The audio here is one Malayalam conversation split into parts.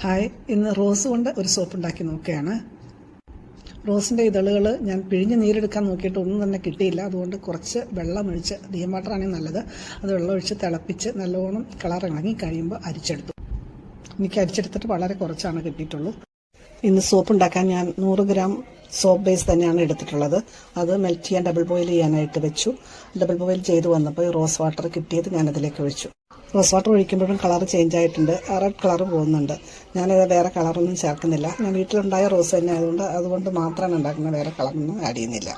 ഹായ്, ഇന്ന് റോസ് കൊണ്ട് ഒരു സോപ്പ് ഉണ്ടാക്കി നോക്കുകയാണ്. റോസിൻ്റെ ഇതളുകൾ ഞാൻ പിഴിഞ്ഞ് നീരെടുക്കാൻ നോക്കിയിട്ട് ഒന്നും തന്നെ കിട്ടിയില്ല. അതുകൊണ്ട് കുറച്ച് വെള്ളമൊഴിച്ച്, ഡീം വാട്ടറാണെങ്കിൽ നല്ലത്, അത് വെള്ളമൊഴിച്ച് തിളപ്പിച്ച് നല്ലോണം കളർ ഇളങ്ങി കഴിയുമ്പോൾ അരിച്ചെടുത്തു. എനിക്ക് അരിച്ചെടുത്തിട്ട് വളരെ കുറച്ചാണ് കിട്ടിയിട്ടുള്ളൂ. ഇന്ന് സോപ്പ് ഉണ്ടാക്കാൻ ഞാൻ 100 ഗ്രാം സോപ്പ് ബേസ് തന്നെയാണ് എടുത്തിട്ടുള്ളത്. അത് മെൽറ്റ് ചെയ്യാൻ ഡബിൾ ബോയിൽ ചെയ്യാനായിട്ട് വെച്ചു. ഡബിൾ ബോയിൽ ചെയ്ത് വന്നപ്പോൾ റോസ് വാട്ടർ കിട്ടിയത് ഞാനതിലേക്ക് ഒഴിച്ചു. റോസ് വാട്ടർ ഒഴിക്കുമ്പോഴും കളർ ചേഞ്ച് ആയിട്ടുണ്ട്, റെഡ് കളർ പോകുന്നുണ്ട്. ഞാനത് വേറെ കളറൊന്നും ചേർക്കുന്നില്ല. ഞാൻ വീട്ടിലുണ്ടായ റോസ് തന്നെ ആയതുകൊണ്ട് അതുകൊണ്ട് മാത്രമാണ് ഉണ്ടാക്കുന്നത്, വേറെ കളറൊന്നും ആഡ് ചെയ്യുന്നില്ല.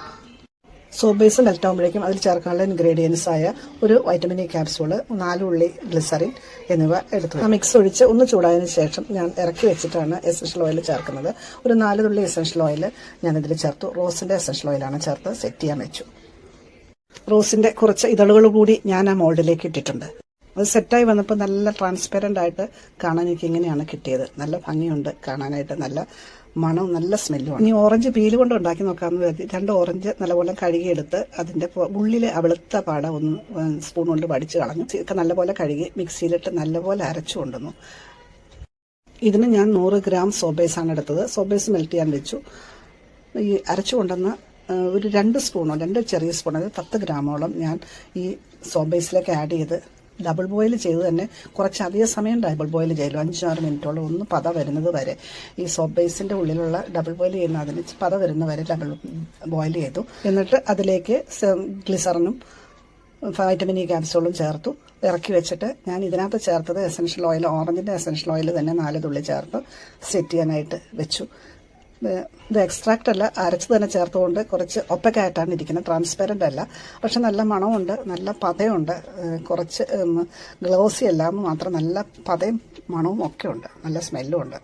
സോപ്പ് ബേസ് മെൽറ്റ് ആകുമ്പോഴേക്കും അതിൽ ചേർക്കാനുള്ള ഇൻഗ്രീഡിയൻസ് ആയ ഒരു വൈറ്റമിൻ ഇ ക്യാപ്സ്യൂള്, 4 ഉള്ളി ഗ്ലിസറിൻ എന്നിവ എടുത്തു. ആ മിക്സ് ഒഴിച്ച് ഒന്ന് ചൂടായതിനു ശേഷം ഞാൻ ഇറക്കി വെച്ചിട്ടാണ് എസൻഷ്യൽ ഓയിൽ ചേർക്കുന്നത്. ഒരു 4 തുള്ളി എസൻഷ്യൽ ഓയിൽ ഞാനിതിൽ ചേർത്തു. റോസിൻ്റെ എസൻഷ്യൽ ഓയിലാണ് ചേർത്ത് സെറ്റ് ചെയ്യാൻ വെച്ചു. റോസിൻ്റെ കുറച്ച് ഇതളുകൾ കൂടി ഞാൻ ആ മോൾഡിലേക്ക് ഇട്ടിട്ടുണ്ട്. അത് സെറ്റായി വന്നപ്പോൾ നല്ല ട്രാൻസ്പെറൻ്റ് ആയിട്ട് കാണാൻ എനിക്ക് ഇങ്ങനെയാണ് കിട്ടിയത്. നല്ല ഭംഗിയുണ്ട് കാണാനായിട്ട്, നല്ല മണവും നല്ല സ്മെല്ലുമാണ്. ഇനി ഓറഞ്ച് പീല് കൊണ്ട് ഉണ്ടാക്കി നോക്കാമെന്ന് കരുതി 2 ഓറഞ്ച് നല്ലപോലെ കഴുകിയെടുത്ത് അതിൻ്റെ ഉള്ളിലെ വെളുത്ത പാട ഒന്ന് സ്പൂൺ കൊണ്ട് വടിച്ച് കളഞ്ഞു. ഒക്കെ നല്ലപോലെ കഴുകി മിക്സിയിലിട്ട് നല്ലപോലെ അരച്ചു കൊണ്ടുവന്നു. ഇതിന് ഞാൻ 100 ഗ്രാം സോപ്പ് ബേസാണ് എടുത്തത്. സോപ്പ് ബേസ് മെൽറ്റ് ചെയ്യാൻ വെച്ചു. ഈ അരച്ചു കൊണ്ടുവന്ന് ഒരു 2 ചെറിയ സ്പൂൺ, അത് 10 ഗ്രാമോളം ഞാൻ ഈ സോപ്പ് ബേസിലേക്ക് ആഡ് ചെയ്ത് ഡബിൾ ബോയിൽ ചെയ്ത് തന്നെ കുറച്ചധികം സമയം ഡബിൾ ബോയിൽ ചെയ്തു. 5-6 മിനിറ്റോളം ഒന്ന് പത വരുന്നത് വരെ ഈ സോപ്പ് ബേസിൻ്റെ ഉള്ളിലുള്ള ഡബിൾ ബോയിൽ ചെയ്യുന്ന അതിന് പത വരുന്ന വരെ ഡബിൾ ബോയിൽ ചെയ്തു. എന്നിട്ട് അതിലേക്ക് ഗ്ലിസറിനും വൈറ്റമിൻ ഇ ക്യാപ്സ്യൂളും ചേർത്തു. ഇറക്കി വെച്ചിട്ട് ഞാൻ ഇതിനകത്ത് ചേർത്തത് എസൻഷ്യൽ ഓയിൽ, ഓറഞ്ചിൻ്റെ എസൻഷ്യൽ ഓയിൽ തന്നെ 4 തുള്ളി ചേർത്ത് സെറ്റ് ചെയ്യാനായിട്ട് വെച്ചു. ഇത് എക്സ്ട്രാക്റ്റ് അല്ല, അരച്ച് തന്നെ ചേർത്തുകൊണ്ട് കുറച്ച് ഒപ്പക്കായിട്ടാണ് ഇരിക്കുന്നത്, ട്രാൻസ്പെറൻ്റ് അല്ല. പക്ഷെ നല്ല മണമുണ്ട്, നല്ല പതയുണ്ട്. കുറച്ച് ഗ്ലോസി അല്ല എന്ന് മാത്രം, നല്ല പതയും മണവും ഒക്കെ ഉണ്ട്, നല്ല സ്മെല്ലും ഉണ്ട്.